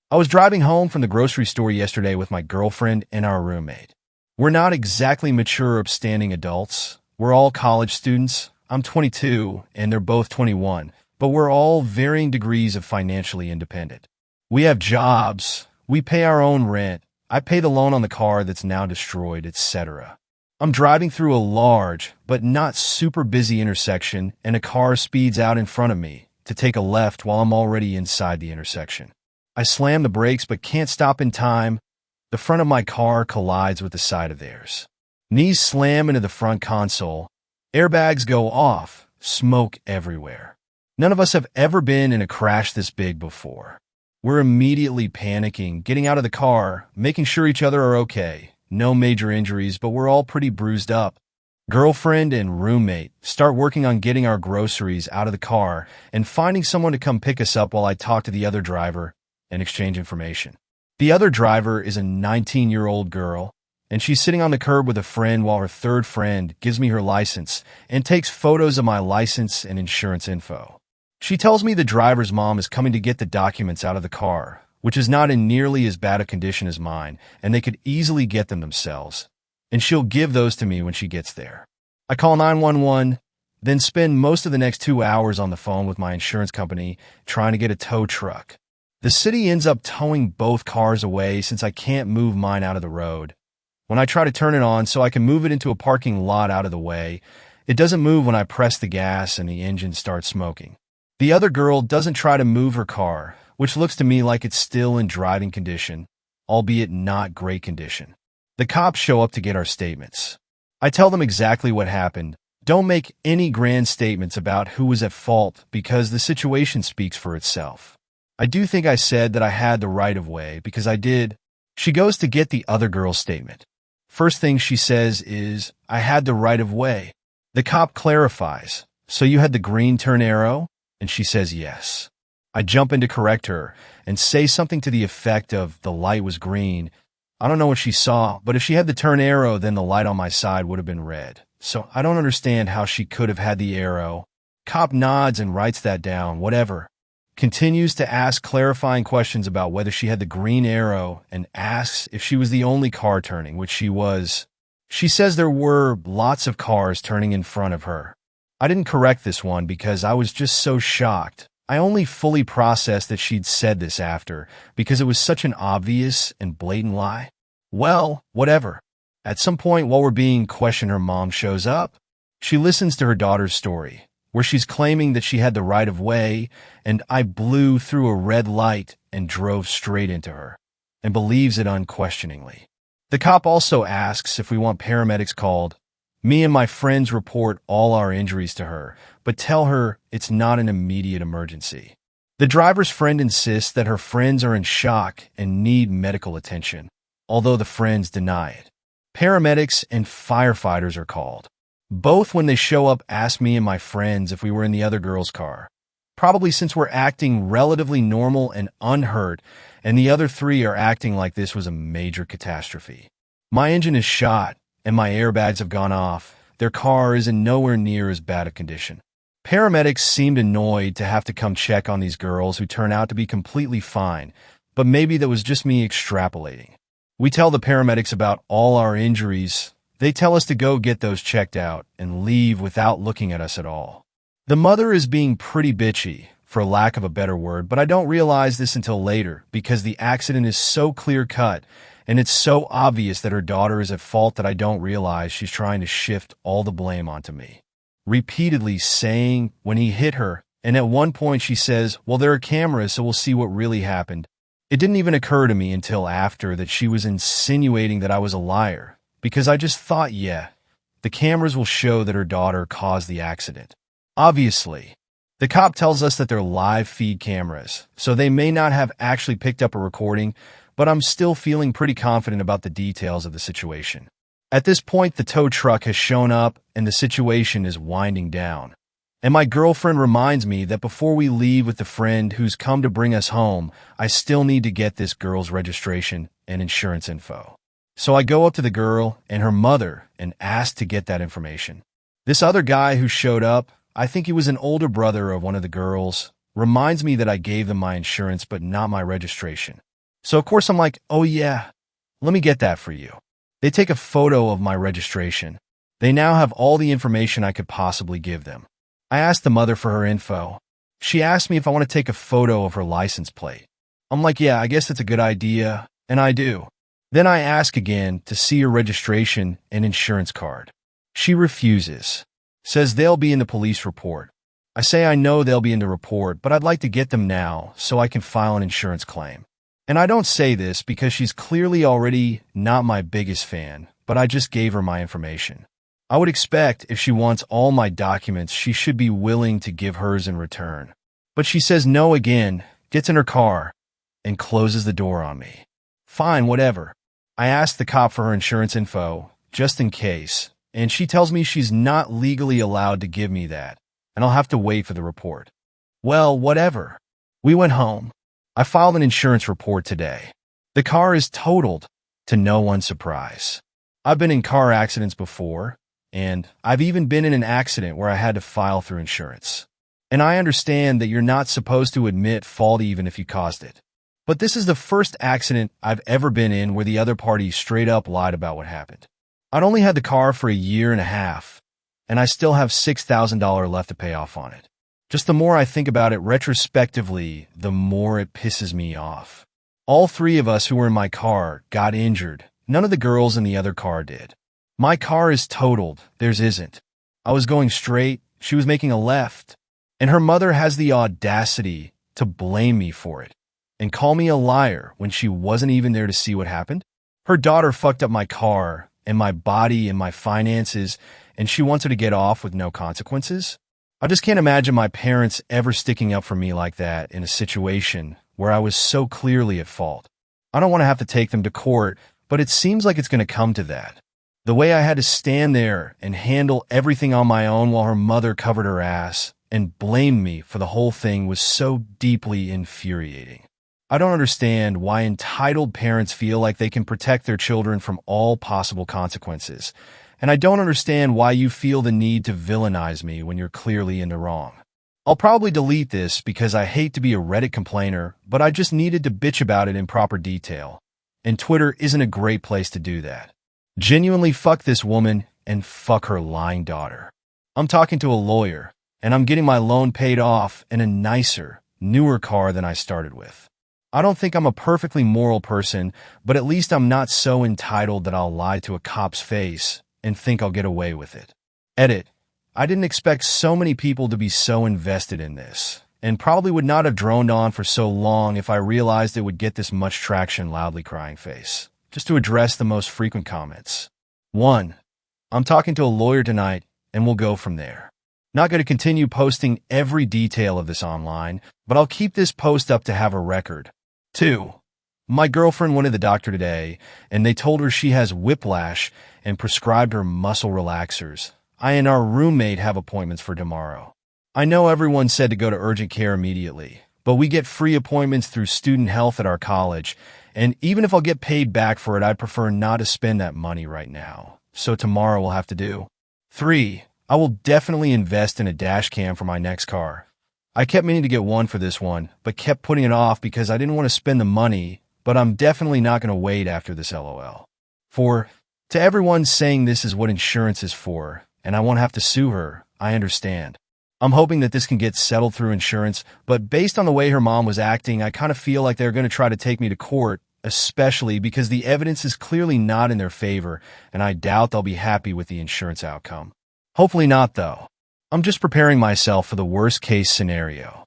I was driving home from the grocery store yesterday with my girlfriend and our roommate. We're not exactly mature, upstanding adults. We're all college students. I'm 22, and they're both 21, but we're all varying degrees of financially independent. We have jobs. We pay our own rent. I pay the loan on the car that's now destroyed, etc. I'm driving through a large, but not super busy intersection, and a car speeds out in front of me to take a left while I'm already inside the intersection. I slam the brakes but can't stop in time. The front of my car collides with the side of theirs. Knees slam into the front console. Airbags go off. Smoke everywhere. None of us have ever been in a crash this big before. We're immediately panicking, getting out of the car, making sure each other are okay. No major injuries, but we're all pretty bruised up. Girlfriend and roommate start working on getting our groceries out of the car and finding someone to come pick us up while I talk to the other driver and exchange information. The other driver is a 19-year-old girl, and she's sitting on the curb with a friend while her third friend gives me her license and takes photos of my license and insurance info. She tells me the driver's mom is coming to get the documents out of the car, which is not in nearly as bad a condition as mine, and they could easily get them themselves. And she'll give those to me when she gets there. I call 911, then spend most of the next 2 hours on the phone with my insurance company trying to get a tow truck. The city ends up towing both cars away since I can't move mine out of the road. When I try to turn it on so I can move it into a parking lot out of the way, it doesn't move when I press the gas and the engine starts smoking. The other girl doesn't try to move her car, which looks to me like it's still in driving condition, albeit not great condition. The cops show up to get our statements. I tell them exactly what happened. Don't make any grand statements about who was at fault because the situation speaks for itself. I do think I said that I had the right of way because I did. She goes to get the other girl's statement. First thing she says is, I had the right of way. The cop clarifies, so you had the green turn arrow? And she says yes. I jump in to correct her and say something to the effect of the light was green. I don't know what she saw, but if she had the turn arrow, then the light on my side would have been red. So I don't understand how she could have had the arrow. Cop nods and writes that down, whatever. Continues to ask clarifying questions about whether she had the green arrow and asks if she was the only car turning, which she was. She says there were lots of cars turning in front of her. I didn't correct this one because I was just so shocked. I only fully processed that she'd said this after because it was such an obvious and blatant lie. Well, whatever. At some point while we're being questioned, her mom shows up. She listens to her daughter's story, where she's claiming that she had the right of way, and I blew through a red light and drove straight into her, and believes it unquestioningly. The cop also asks if we want paramedics called. Me and my friends report all our injuries to her, but tell her it's not an immediate emergency. The driver's friend insists that her friends are in shock and need medical attention, although the friends deny it. Paramedics and firefighters are called. Both, when they show up, ask me and my friends if we were in the other girl's car. Probably since we're acting relatively normal and unhurt, and the other three are acting like this was a major catastrophe. My engine is shot, and my airbags have gone off. Their car is in nowhere near as bad a condition. Paramedics seemed annoyed to have to come check on these girls who turn out to be completely fine, but maybe that was just me extrapolating. We tell the paramedics about all our injuries. They tell us to go get those checked out and leave without looking at us at all. The mother is being pretty bitchy, for lack of a better word, but I don't realize this until later because the accident is so clear-cut and it's so obvious that her daughter is at fault that I don't realize she's trying to shift all the blame onto me. Repeatedly saying when he hit her, and at one point she says, well, there are cameras, so we'll see what really happened. It didn't even occur to me until after that she was insinuating that I was a liar, because I just thought, yeah, the cameras will show that her daughter caused the accident. Obviously. The cop tells us that they're live feed cameras, so they may not have actually picked up a recording, but I'm still feeling pretty confident about the details of the situation. At this point, the tow truck has shown up and the situation is winding down. And my girlfriend reminds me that before we leave with the friend who's come to bring us home, I still need to get this girl's registration and insurance info. So I go up to the girl and her mother and ask to get that information. This other guy who showed up, I think he was an older brother of one of the girls, reminds me that I gave them my insurance but not my registration. So of course I'm like, oh yeah, let me get that for you. They take a photo of my registration. They now have all the information I could possibly give them. I asked the mother for her info. She asked me if I want to take a photo of her license plate. I'm like, yeah, I guess that's a good idea, and I do. Then I ask again to see her registration and insurance card. She refuses, says they'll be in the police report. I say I know they'll be in the report, but I'd like to get them now so I can file an insurance claim. And I don't say this because she's clearly already not my biggest fan, but I just gave her my information. I would expect if she wants all my documents, she should be willing to give hers in return. But she says no again, gets in her car, and closes the door on me. Fine, whatever. I asked the cop for her insurance info, just in case, and she tells me she's not legally allowed to give me that, and I'll have to wait for the report. Well, whatever. We went home. I filed an insurance report today. The car is totaled, to no one's surprise. I've been in car accidents before, and I've even been in an accident where I had to file through insurance. And I understand that you're not supposed to admit fault even if you caused it. But this is the first accident I've ever been in where the other party straight up lied about what happened. I'd only had the car for a year and a half, and I still have $6,000 left to pay off on it. Just the more I think about it retrospectively, the more it pisses me off. All three of us who were in my car got injured. None of the girls in the other car did. My car is totaled, theirs isn't. I was going straight, she was making a left, and her mother has the audacity to blame me for it and call me a liar when she wasn't even there to see what happened. Her daughter fucked up my car and my body and my finances, and she wants her to get off with no consequences. I just can't imagine my parents ever sticking up for me like that in a situation where I was so clearly at fault. I don't want to have to take them to court, but it seems like it's going to come to that. The way I had to stand there and handle everything on my own while her mother covered her ass and blamed me for the whole thing was so deeply infuriating. I don't understand why entitled parents feel like they can protect their children from all possible consequences, and I don't understand why you feel the need to villainize me when you're clearly in the wrong. I'll probably delete this because I hate to be a Reddit complainer, but I just needed to bitch about it in proper detail, and Twitter isn't a great place to do that. Genuinely fuck this woman and fuck her lying daughter. I'm talking to a lawyer, and I'm getting my loan paid off in a nicer, newer car than I started with. I don't think I'm a perfectly moral person, but at least I'm not so entitled that I'll lie to a cop's face and think I'll get away with it. Edit. I didn't expect so many people to be so invested in this, and probably would not have droned on for so long if I realized it would get this much traction. Loudly crying face. Just to address the most frequent comments. 1. I'm talking to a lawyer tonight, and we'll go from there. Not going to continue posting every detail of this online, but I'll keep this post up to have a record. 2. My girlfriend went to the doctor today, and they told her she has whiplash and prescribed her muscle relaxers. I and our roommate have appointments for tomorrow. I know everyone said to go to urgent care immediately, but we get free appointments through student health at our college, and even if I'll get paid back for it, I'd prefer not to spend that money right now. So tomorrow will have to do. 3. I will definitely invest in a dash cam for my next car. I kept meaning to get one for this one, but kept putting it off because I didn't want to spend the money, but I'm definitely not going to wait after this LOL. 4. To everyone saying this is what insurance is for, and I won't have to sue her, I understand. I'm hoping that this can get settled through insurance, but based on the way her mom was acting, I kind of feel like they're going to try to take me to court, especially because the evidence is clearly not in their favor, and I doubt they'll be happy with the insurance outcome. Hopefully not, though. I'm just preparing myself for the worst-case scenario.